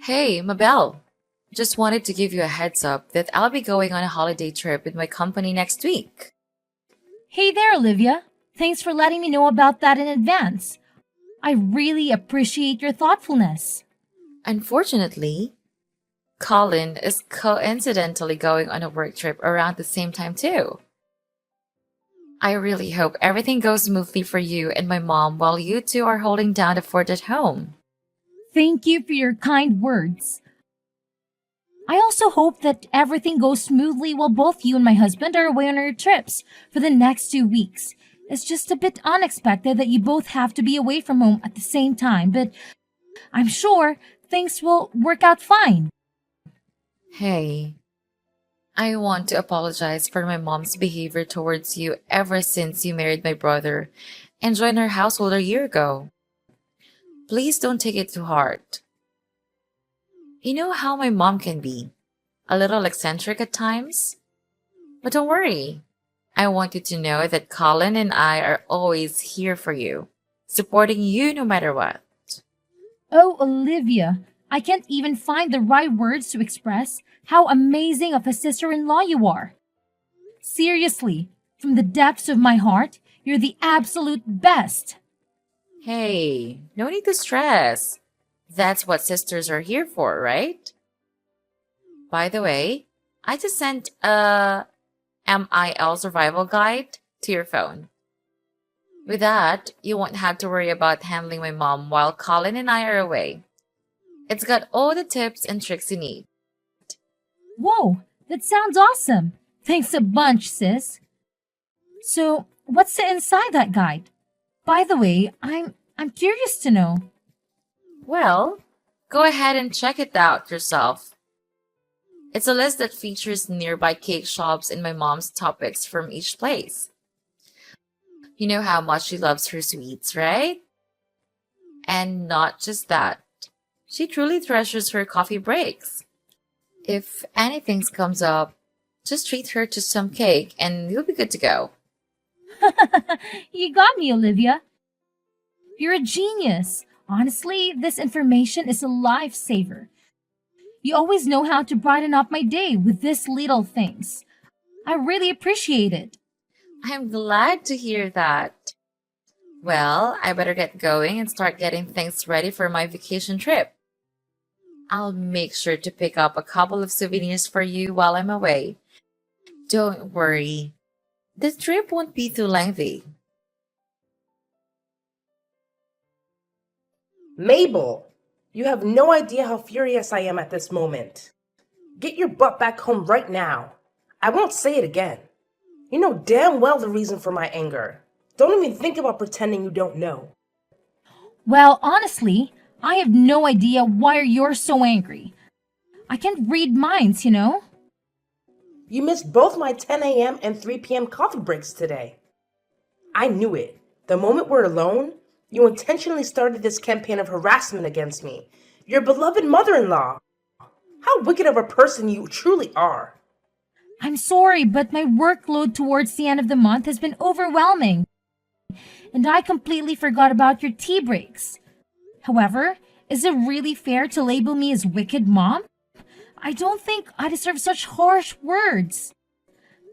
Hey, Mabel. Just wanted to give you a heads up that I'll be going on a holiday trip with my company next week. Hey there, Olivia. Thanks for letting me know about that in advance. I really appreciate your thoughtfulness. Unfortunately, Colin is coincidentally going on a work trip around the same time too. I really hope everything goes smoothly for you and my mom while you two are holding down the fort at home. Thank you for your kind words. I also hope that everything goes smoothly while both you and my husband are away on our trips for the next 2 weeks. It's just a bit unexpected that you both have to be away from home at the same time, but I'm sure things will work out fine. Hey, I want to apologize for my mom's behavior towards you ever since you married my brother and joined our household a year ago. Please don't take it too hard. You know how my mom can be, a little eccentric at times? But don't worry. I want you to know that Colin and I are always here for you, supporting you no matter what. Oh, Olivia, I can't even find the right words to express how amazing of a sister in law you are. Seriously, from the depths of my heart, you're the absolute best. Hey, no need to stress. That's what sisters are here for, right? By the way, I just sent a MIL survival guide to your phone. With that, you won't have to worry about handling my mom while Colin and I are away. It's got all the tips and tricks you need. Whoa, that sounds awesome. Thanks a bunch, sis. So, what's the inside that guide? By the way, I'm curious to know. Well, go ahead and check it out yourself. It's a list that features nearby cake shops and my mom's topics from each place. You know how much she loves her sweets, right? And not just that, she truly treasures her coffee breaks. If anything comes up, just treat her to some cake and you'll be good to go. You got me, Olivia. You're a genius. Honestly, this information is a lifesaver. You always know how to brighten up my day with these little things. I really appreciate it. I'm glad to hear that. Well, I better get going and start getting things ready for my vacation trip. I'll make sure to pick up a couple of souvenirs for you while I'm away. Don't worry, the trip won't be too lengthy. Mabel, you have no idea how furious I am at this moment. Get your butt back home right now. I won't say it again. You know damn well the reason for my anger. Don't even think about pretending you don't know. Well, honestly, I have no idea why you're so angry. I can't read minds, you know? You missed both my 10 a.m. and 3 p.m. coffee breaks today. I knew it. The moment we're alone, you intentionally started this campaign of harassment against me, your beloved mother in law. How wicked of a person you truly are. I'm sorry, but my workload towards the end of the month has been overwhelming, and I completely forgot about your tea breaks. However, is it really fair to label me as wicked mom? I don't think I deserve such harsh words.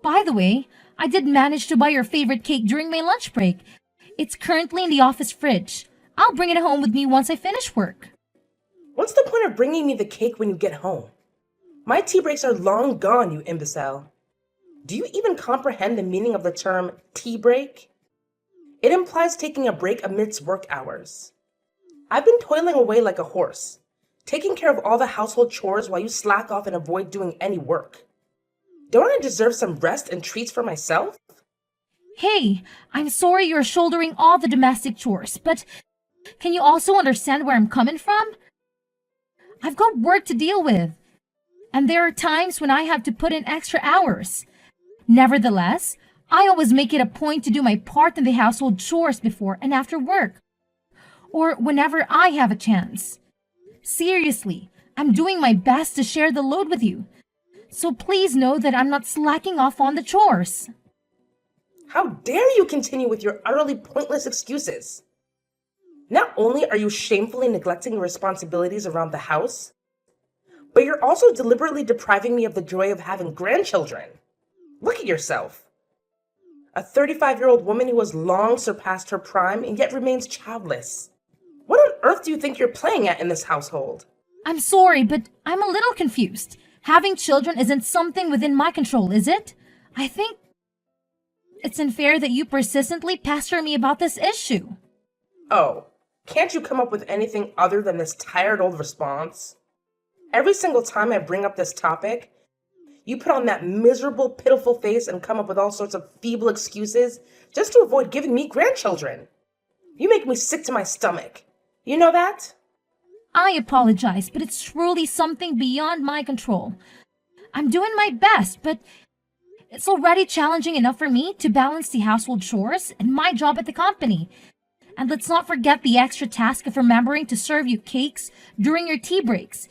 By the way, I did manage to buy your favorite cake during my lunch break. It's currently in the office fridge. I'll bring it home with me once I finish work. What's the point of bringing me the cake when you get home? My tea breaks are long gone, you imbecile. Do you even comprehend the meaning of the term tea break? It implies taking a break amidst work hours. I've been toiling away like a horse, taking care of all the household chores while you slack off and avoid doing any work. Don't I deserve some rest and treats for myself? Hey, I'm sorry you're shouldering all the domestic chores, but can you also understand where I'm coming from? I've got work to deal with, and there are times when I have to put in extra hours. Nevertheless, I always make it a point to do my part in the household chores before and after work, or whenever I have a chance. Seriously, I'm doing my best to share the load with you, so please know that I'm not slacking off on the chores. How dare you continue with your utterly pointless excuses? Not only are you shamefully neglecting your responsibilities around the house, but you're also deliberately depriving me of the joy of having grandchildren. Look at yourself. A 35-year-old woman who has long surpassed her prime and yet remains childless. What on earth do you think you're playing at in this household? I'm sorry, but I'm a little confused. Having children isn't something within my control, is it? I think it's unfair that you persistently pester me about this issue. Oh, can't you come up with anything other than this tired old response? Every single time I bring up this topic, you put on that miserable, pitiful face and come up with all sorts of feeble excuses just to avoid giving me grandchildren. You make me sick to my stomach. You know that? I apologize, but it's truly something beyond my control. I'm doing my best, but it's already challenging enough for me to balance the household chores and my job at the company. And let's not forget the extra task of remembering to serve you cakes during your tea breaks.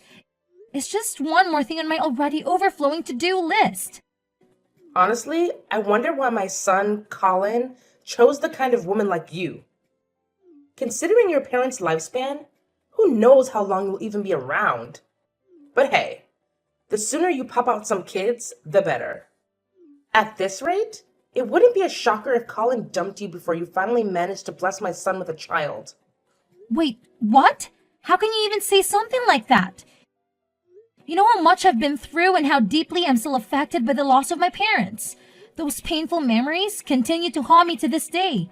It's just one more thing on my already overflowing to-do list. Honestly, I wonder why my son, Colin, chose the kind of woman like you. Considering your parents' lifespan, who knows how long you'll even be around? But hey, the sooner you pop out some kids, the better. At this rate, it wouldn't be a shocker if Colin dumped you before you finally managed to bless my son with a child. Wait, what? How can you even say something like that? You know how much I've been through and how deeply I'm still affected by the loss of my parents. Those painful memories continue to haunt me to this day.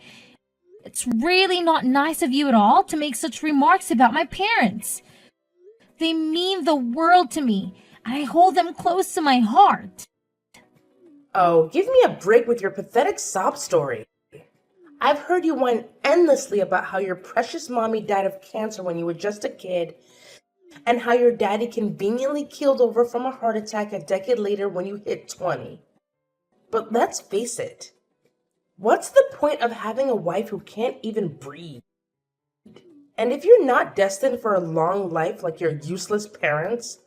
It's really not nice of you at all to make such remarks about my parents. They mean the world to me, and I hold them close to my heart. Oh, give me a break with your pathetic sob story. I've heard you whine endlessly about how your precious mommy died of cancer when you were just a kid, and how your daddy conveniently keeled over from a heart attack a decade later when you hit 20. But let's face it, what's the point of having a wife who can't even breathe? And if you're not destined for a long life like your useless parents,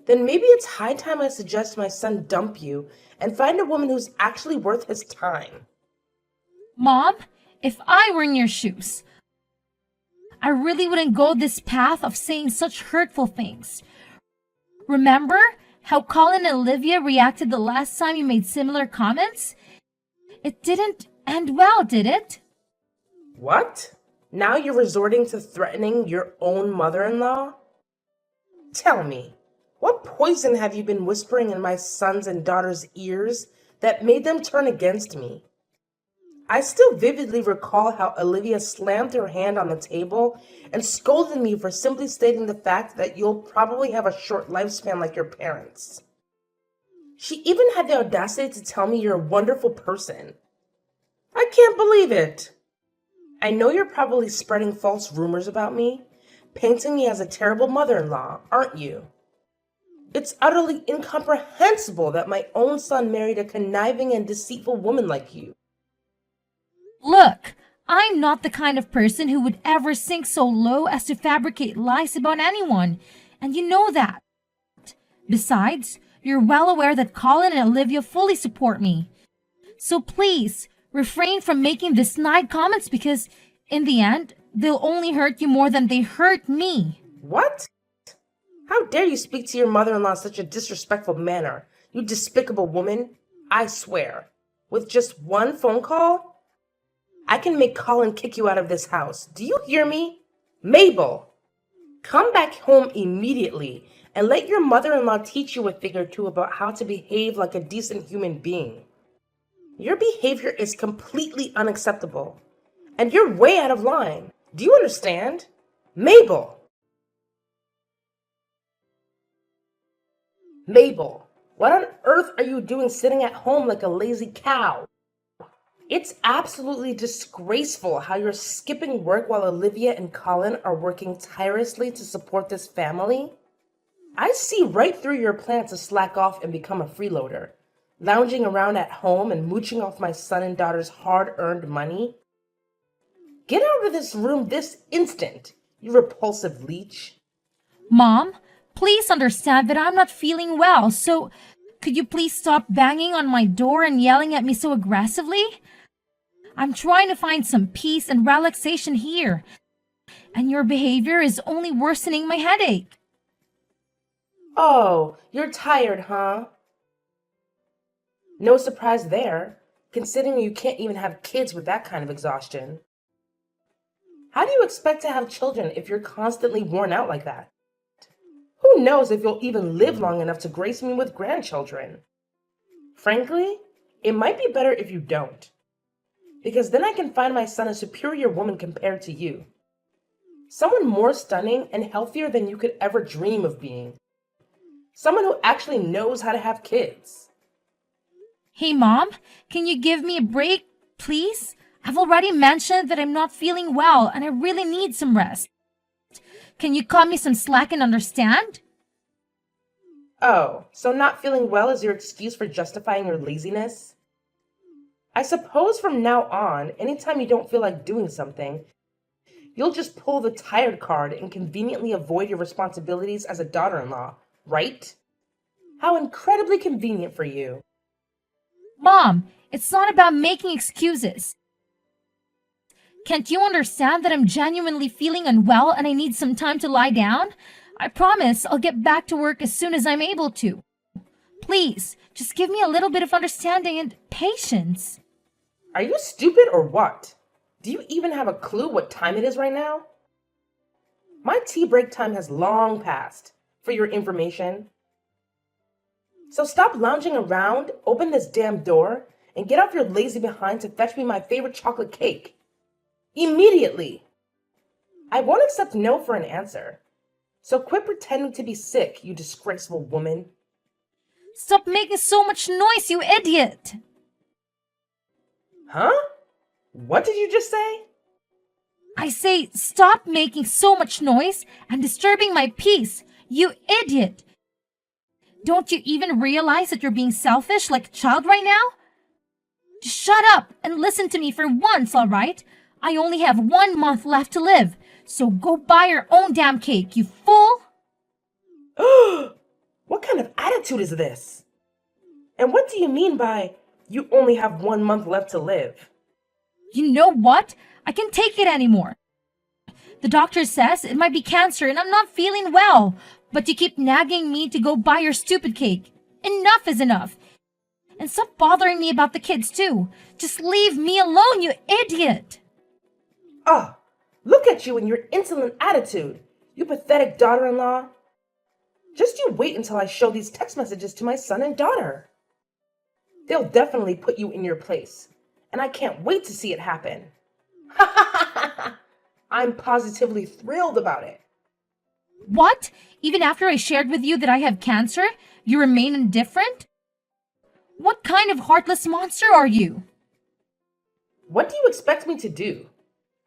then maybe it's high time I suggest my son dump you and find a woman who's actually worth his time. Mom, if I were in your shoes, I really wouldn't go this path of saying such hurtful things. Remember how Colin and Olivia reacted the last time you made similar comments? It didn't end well, did it? What? Now you're resorting to threatening your own mother-in-law? Tell me, what poison have you been whispering in my sons and daughters' ears that made them turn against me? I still vividly recall how Olivia slammed her hand on the table and scolded me for simply stating the fact that you'll probably have a short lifespan like your parents. She even had the audacity to tell me you're a wonderful person. I can't believe it. I know you're probably spreading false rumors about me, painting me as a terrible mother-in-law, aren't you? It's utterly incomprehensible that my own son married a conniving and deceitful woman like you. Look, I'm not the kind of person who would ever sink so low as to fabricate lies about anyone, and you know that. Besides, you're well aware that Colin and Olivia fully support me. So please, refrain from making these snide comments because, in the end, they'll only hurt you more than they hurt me. What? How dare you speak to your mother-in-law in such a disrespectful manner, you despicable woman? I swear, with just one phone call, I can make Colin kick you out of this house. Do you hear me? Mabel, come back home immediately and let your mother-in-law teach you a thing or two about how to behave like a decent human being. Your behavior is completely unacceptable, and you're way out of line. Do you understand? Mabel! Mabel, what on earth are you doing sitting at home like a lazy cow? It's absolutely disgraceful how you're skipping work while Olivia and Colin are working tirelessly to support this family. I see right through your plan to slack off and become a freeloader, lounging around at home and mooching off my son and daughter's hard-earned money. Get out of this room this instant, you repulsive leech. Mom, please understand that I'm not feeling well, so could you please stop banging on my door and yelling at me so aggressively? I'm trying to find some peace and relaxation here, and your behavior is only worsening my headache. Oh, you're tired, huh? No surprise there, considering you can't even have kids with that kind of exhaustion. How do you expect to have children if you're constantly worn out like that? Who knows if you'll even live long enough to grace me with grandchildren? Frankly, it might be better if you don't, because then I can find my son a superior woman compared to you. Someone more stunning and healthier than you could ever dream of being. Someone who actually knows how to have kids. Hey, Mom, can you give me a break, please? I've already mentioned that I'm not feeling well and I really need some rest. Can you cut me some slack and understand? Oh, so not feeling well is your excuse for justifying your laziness? I suppose from now on, anytime you don't feel like doing something, you'll just pull the tired card and conveniently avoid your responsibilities as a daughter-in-law, right? How incredibly convenient for you. Mom, it's not about making excuses. Can't you understand that I'm genuinely feeling unwell and I need some time to lie down? I promise I'll get back to work as soon as I'm able to. Please, just give me a little bit of understanding and patience. Are you stupid or what? Do you even have a clue what time it is right now? My tea break time has long passed, for your information. So stop lounging around, open this damn door, and get off your lazy behind to fetch me my favorite chocolate cake. Immediately! I won't accept no for an answer. So quit pretending to be sick, you disgraceful woman. Stop making so much noise, you idiot! Huh? What did you just say? I say, stop making so much noise and disturbing my peace, you idiot! Don't you even realize that you're being selfish like a child right now? Just shut up and listen to me for once, alright? I only have 1 month left to live, so go buy your own damn cake, you fool! What kind of attitude is this? And what do you mean by you only have 1 month left to live? You know what? I can't take it anymore. The doctor says it might be cancer and I'm not feeling well, but you keep nagging me to go buy your stupid cake. Enough is enough. And stop bothering me about the kids too. Just leave me alone, you idiot! Ah, look at you and your insolent attitude, you pathetic daughter-in-law. Just you wait until I show these text messages to my son and daughter. They'll definitely put you in your place, and I can't wait to see it happen. Ha ha ha ha! I'm positively thrilled about it. What? Even after I shared with you that I have cancer, you remain indifferent? What kind of heartless monster are you? What do you expect me to do?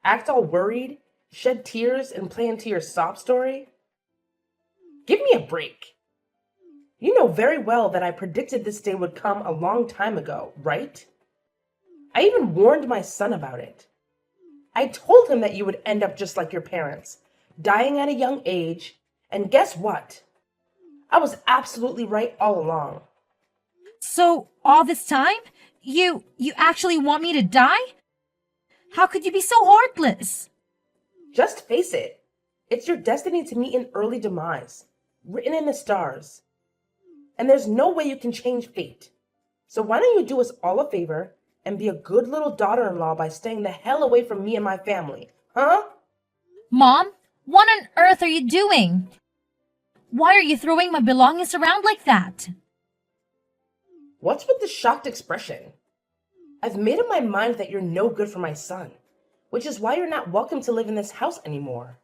Act all worried, shed tears, and play into your sob story? Give me a break. You know very well that I predicted this day would come a long time ago, right? I even warned my son about it. I told him that you would end up just like your parents, dying at a young age, and guess what? I was absolutely right all along. So, all this time, you actually want me to die? How could you be so heartless? Just face it. It's your destiny to meet an early demise, written in the stars. And there's no way you can change fate. So why don't you do us all a favor and be a good little daughter-in-law by staying the hell away from me and my family, huh? Mom, what on earth are you doing? Why are you throwing my belongings around like that? What's with the shocked expression? I've made up my mind that you're no good for my son, which is why you're not welcome to live in this house anymore.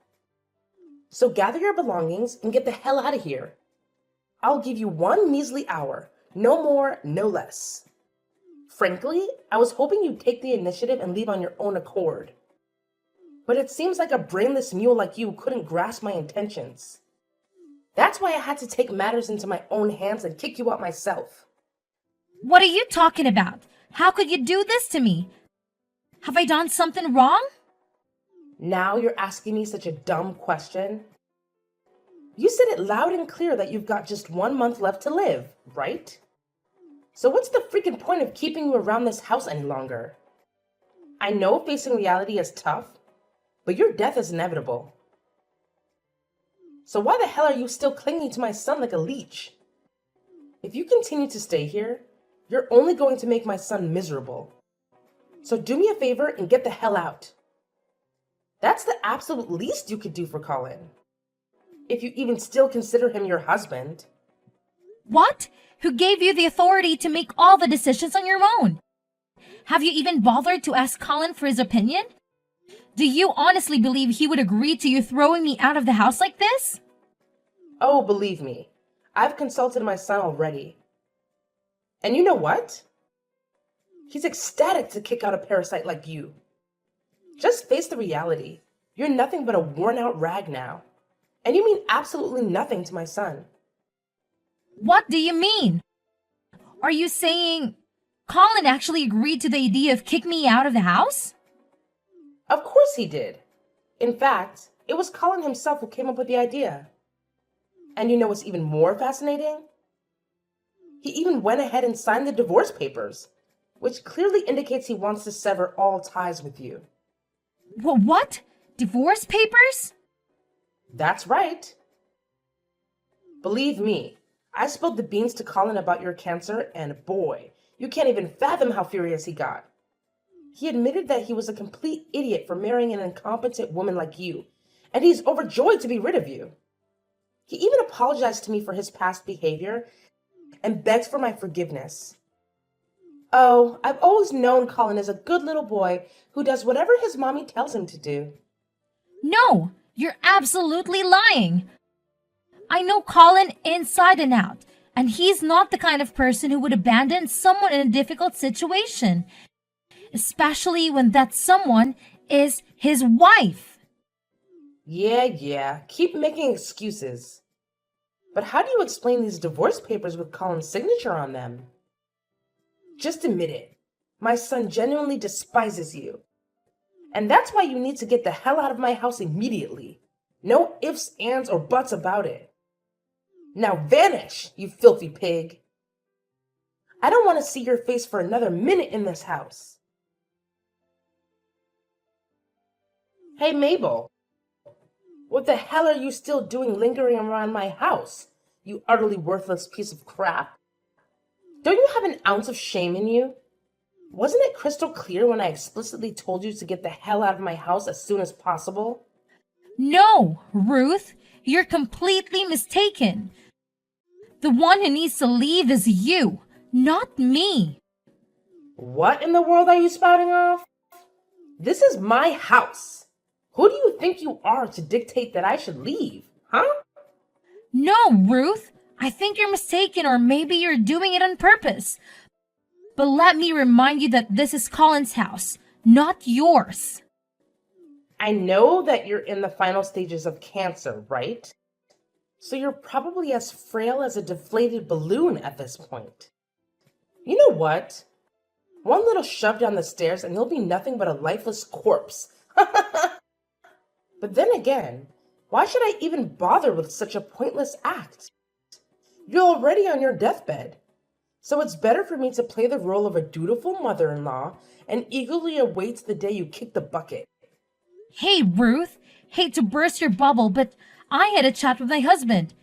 So gather your belongings and get the hell out of here. I'll give you 1 measly hour, no more, no less. Frankly, I was hoping you'd take the initiative and leave on your own accord. But it seems like a brainless mule like you couldn't grasp my intentions. That's why I had to take matters into my own hands and kick you out myself. What are you talking about? How could you do this to me? Have I done something wrong? Now you're asking me such a dumb question? You said it loud and clear that you've got just 1 month left to live, right? So what's the freaking point of keeping you around this house any longer? I know facing reality is tough, but your death is inevitable. So why the hell are you still clinging to my son like a leech? If you continue to stay here, you're only going to make my son miserable. So do me a favor and get the hell out. That's the absolute least you could do for Colin. If you even still consider him your husband. What? Who gave you the authority to make all the decisions on your own? Have you even bothered to ask Colin for his opinion? Do you honestly believe he would agree to you throwing me out of the house like this? Oh, believe me, I've consulted my son already. And you know what? He's ecstatic to kick out a parasite like you. Just face the reality. You're nothing but a worn-out rag now. And you mean absolutely nothing to my son. What do you mean? Are you saying Colin actually agreed to the idea of kicking me out of the house? Of course he did. In fact, it was Colin himself who came up with the idea. And you know what's even more fascinating? He even went ahead and signed the divorce papers, which clearly indicates he wants to sever all ties with you. What? Divorce papers? That's right. Believe me, I spilled the beans to Colin about your cancer, and boy, you can't even fathom how furious he got. He admitted that he was a complete idiot for marrying an incompetent woman like you, and he's overjoyed to be rid of you. He even apologized to me for his past behavior and begs for my forgiveness. Oh, I've always known Colin is a good little boy who does whatever his mommy tells him to do. No, you're absolutely lying. I know Colin inside and out, and he's not the kind of person who would abandon someone in a difficult situation, especially when that someone is his wife. Yeah, keep making excuses. But how do you explain these divorce papers with Colin's signature on them? Just admit it. My son genuinely despises you. And that's why you need to get the hell out of my house immediately. No ifs, ands, or buts about it. Now vanish, you filthy pig. I don't want to see your face for another minute in this house. Hey, Mabel. What the hell are you still doing lingering around my house, you utterly worthless piece of crap? Don't you have an ounce of shame in you? Wasn't it crystal clear when I explicitly told you to get the hell out of my house as soon as possible? No, Ruth, you're completely mistaken. The one who needs to leave is you, not me. What in the world are you spouting off? This is my house. Who do you think you are to dictate that I should leave, huh? No, Ruth, I think you're mistaken, or maybe you're doing it on purpose. But let me remind you that this is Colin's house, not yours. I know that you're in the final stages of cancer, right? So you're probably as frail as a deflated balloon at this point. You know what? One little shove down the stairs and you'll be nothing but a lifeless corpse. But then again, why should I even bother with such a pointless act? You're already on your deathbed. So it's better for me to play the role of a dutiful mother-in-law and eagerly await the day you kick the bucket. Hey, Ruth, hate to burst your bubble, but I had a chat with my husband,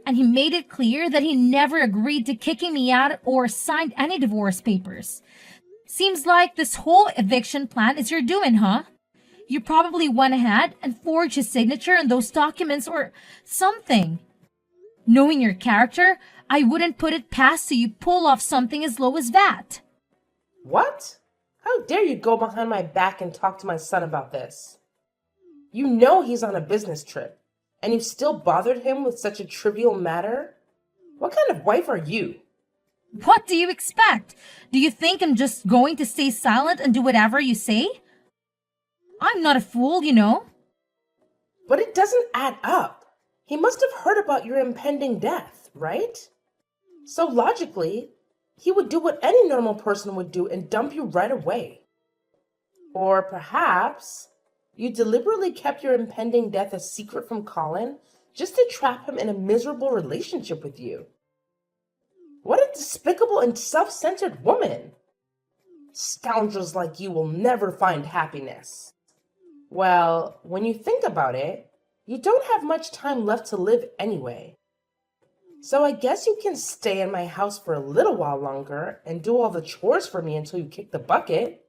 and he made it clear that he never agreed to kicking me out or signed any divorce papers. Seems like this whole eviction plan is your doing, huh? You probably went ahead and forged his signature on those documents or something. Knowing your character, I wouldn't put it past you pull off something as low as that. What? How dare you go behind my back and talk to my son about this? You know he's on a business trip, and you still bothered him with such a trivial matter? What kind of wife are you? What do you expect? Do you think I'm just going to stay silent and do whatever you say? I'm not a fool, you know. But it doesn't add up. He must have heard about your impending death, right? So logically, he would do what any normal person would do and dump you right away. Or perhaps you deliberately kept your impending death a secret from Colin just to trap him in a miserable relationship with you. What a despicable and self-centered woman! Scoundrels like you will never find happiness. Well, when you think about it, You don't have much time left to live anyway. So I guess you can stay in my house for a little while longer and do all the chores for me until you kick the bucket.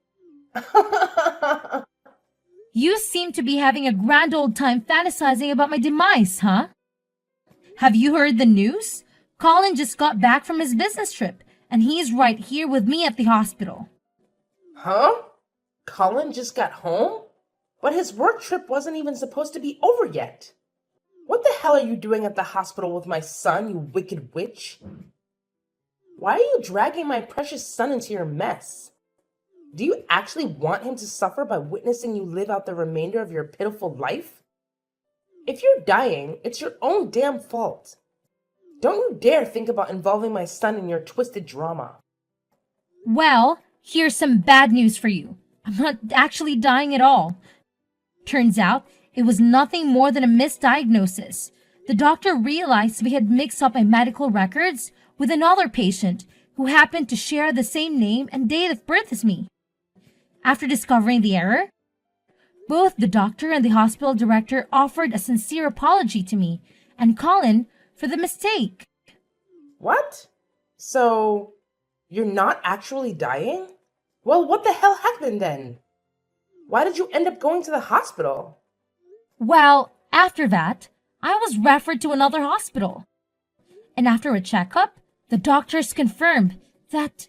You seem to be having a grand old time fantasizing about my demise, huh? Have you heard the news? Colin just got back from his business trip, and he's right here with me at the hospital. Huh? Colin just got home? But his work trip wasn't even supposed to be over yet. What the hell are you doing at the hospital with my son, you wicked witch? Why are you dragging my precious son into your mess? Do you actually want him to suffer by witnessing you live out the remainder of your pitiful life? If you're dying, it's your own damn fault. Don't you dare think about involving my son in your twisted drama. Well, here's some bad news for you. I'm not actually dying at all. Turns out, it was nothing more than a misdiagnosis. The doctor realized we had mixed up my medical records with another patient who happened to share the same name and date of birth as me. After discovering the error, both the doctor and the hospital director offered a sincere apology to me and Colin for the mistake. What? So, you're not actually dying? Well, what the hell happened then? Why did you end up going to the hospital? Well, after that, I was referred to another hospital. And after a checkup, the doctors confirmed that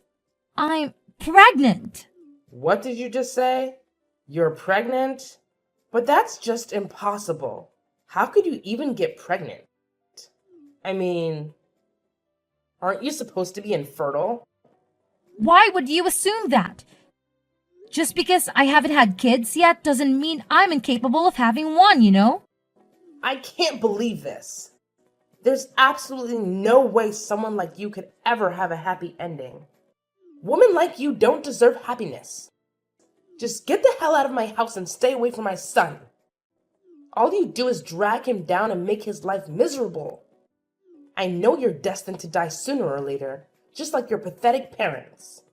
I'm pregnant. What did you just say? You're pregnant? But that's just impossible. How could you even get pregnant? I mean, aren't you supposed to be infertile? Why would you assume that? Just because I haven't had kids yet doesn't mean I'm incapable of having one, you know? I can't believe this. There's absolutely no way someone like you could ever have a happy ending. Women like you don't deserve happiness. Just get the hell out of my house and stay away from my son. All you do is drag him down and make his life miserable. I know you're destined to die sooner or later, just like your pathetic parents.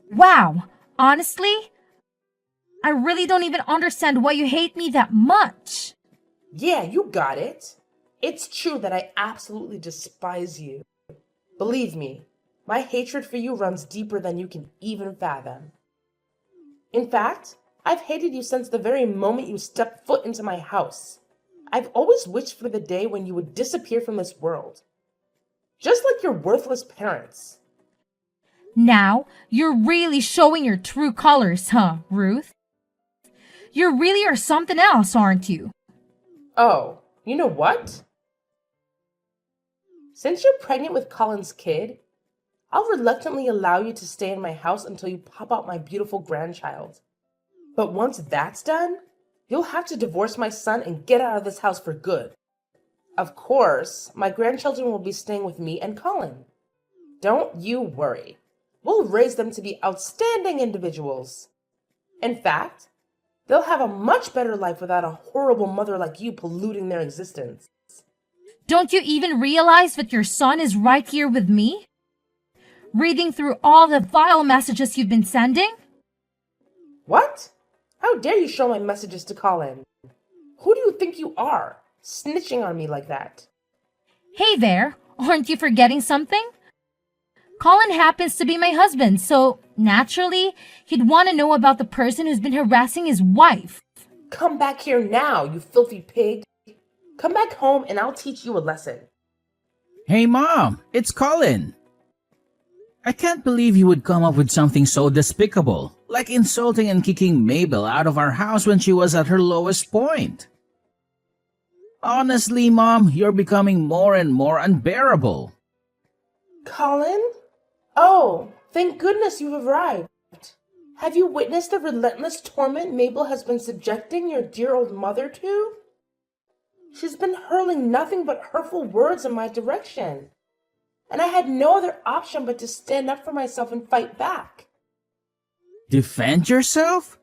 Wow, honestly, I really don't even understand why you hate me that much. Yeah, you got it. It's true that I absolutely despise you. Believe me, my hatred for you runs deeper than you can even fathom. In fact, I've hated you since the very moment you stepped foot into my house. I've always wished for the day when you would disappear from this world. Just like your worthless parents. Now, you're really showing your true colors, huh, Ruth? You really are something else, aren't you? Oh, you know what? Since you're pregnant with Colin's kid, I'll reluctantly allow you to stay in my house until you pop out my beautiful grandchild. But once that's done, you'll have to divorce my son and get out of this house for good. Of course, my grandchildren will be staying with me and Colin. Don't you worry. We'll raise them to be outstanding individuals. In fact, they'll have a much better life without a horrible mother like you polluting their existence. Don't you even realize that your son is right here with me? Reading through all the vile messages you've been sending? What? How dare you show my messages to Colin? Who do you think you are, snitching on me like that? Hey there, aren't you forgetting something? Colin happens to be my husband, so naturally, he'd want to know about the person who's been harassing his wife. Come back here now, you filthy pig. Come back home and I'll teach you a lesson. Hey Mom, it's Colin. I can't believe you would come up with something so despicable, like insulting and kicking Mabel out of our house when she was at her lowest point. Honestly, Mom, you're becoming more and more unbearable. Colin? Oh, thank goodness you've arrived. Have you witnessed the relentless torment Mabel has been subjecting your dear old mother to? She's been hurling nothing but hurtful words in my direction. And I had no other option but to stand up for myself and fight back. Defend yourself?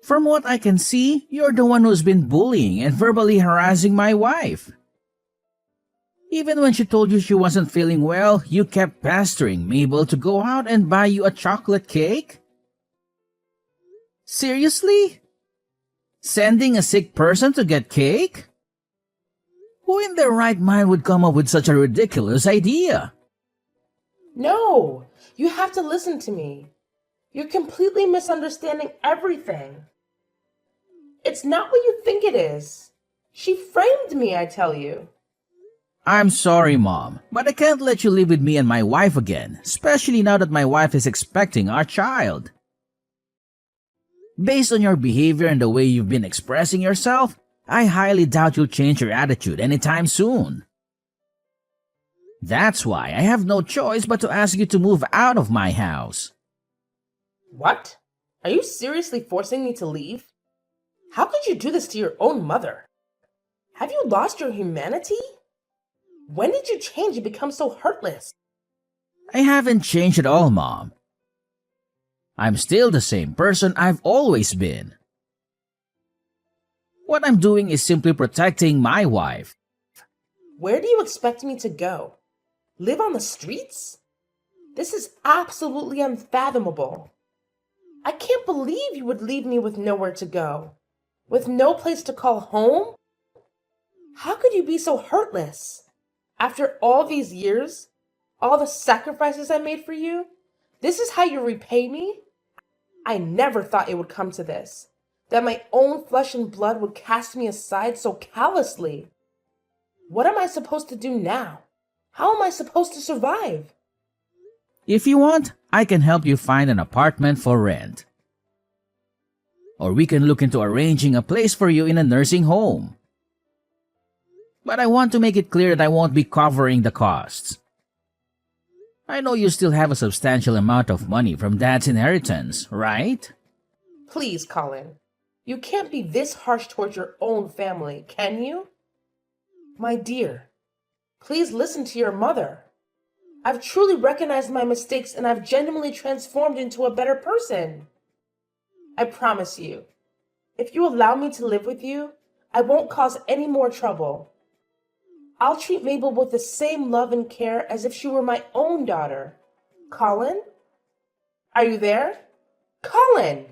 From what I can see, you're the one who's been bullying and verbally harassing my wife. Even when she told you she wasn't feeling well, you kept pestering Mabel to go out and buy you a chocolate cake? Seriously? Sending a sick person to get cake? Who in their right mind would come up with such a ridiculous idea? No, you have to listen to me. You're completely misunderstanding everything. It's not what you think it is. She framed me, I tell you. I'm sorry, Mom, but I can't let you live with me and my wife again, especially now that my wife is expecting our child. Based on your behavior and the way you've been expressing yourself, I highly doubt you'll change your attitude anytime soon. That's why I have no choice but to ask you to move out of my house. What? Are you seriously forcing me to leave? How could you do this to your own mother? Have you lost your humanity? When did you change and become so heartless? I haven't changed at all, Mom. I'm still the same person I've always been. What I'm doing is simply protecting my wife. Where do you expect me to go? Live on the streets? This is absolutely unfathomable. I can't believe you would leave me with nowhere to go, with no place to call home. How could you be so heartless? After all these years, all the sacrifices I made for you, this is how you repay me? I never thought it would come to this, that my own flesh and blood would cast me aside so callously. What am I supposed to do now? How am I supposed to survive? If you want, I can help you find an apartment for rent. Or we can look into arranging a place for you in a nursing home. But I want to make it clear that I won't be covering the costs. I know you still have a substantial amount of money from Dad's inheritance, right? Please, Colin. You can't be this harsh towards your own family, can you? My dear, please listen to your mother. I've truly recognized my mistakes and I've genuinely transformed into a better person. I promise you, if you allow me to live with you, I won't cause any more trouble. I'll treat Mabel with the same love and care as if she were my own daughter. Colin? Are you there? Colin!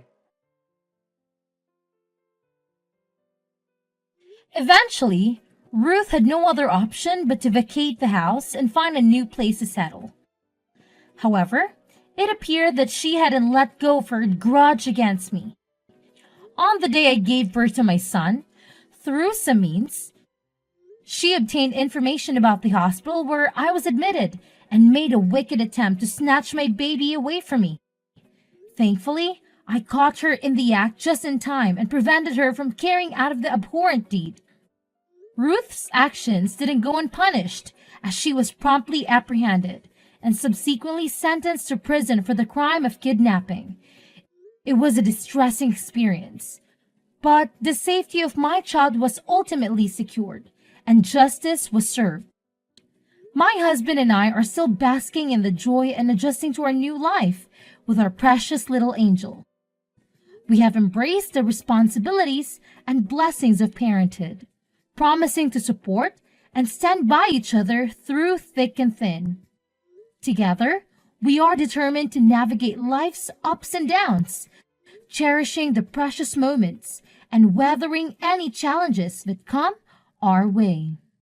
Eventually, Ruth had no other option but to vacate the house and find a new place to settle. However, it appeared that she hadn't let go of her grudge against me. On the day I gave birth to my son, through some means, she obtained information about the hospital where I was admitted and made a wicked attempt to snatch my baby away from me. Thankfully, I caught her in the act just in time and prevented her from carrying out the abhorrent deed. Ruth's actions didn't go unpunished, as she was promptly apprehended and subsequently sentenced to prison for the crime of kidnapping. It was a distressing experience, but the safety of my child was ultimately secured, and justice was served. My husband and I are still basking in the joy and adjusting to our new life with our precious little angel. We have embraced the responsibilities and blessings of parenthood, promising to support and stand by each other through thick and thin. Together, we are determined to navigate life's ups and downs, cherishing the precious moments and weathering any challenges that come our way.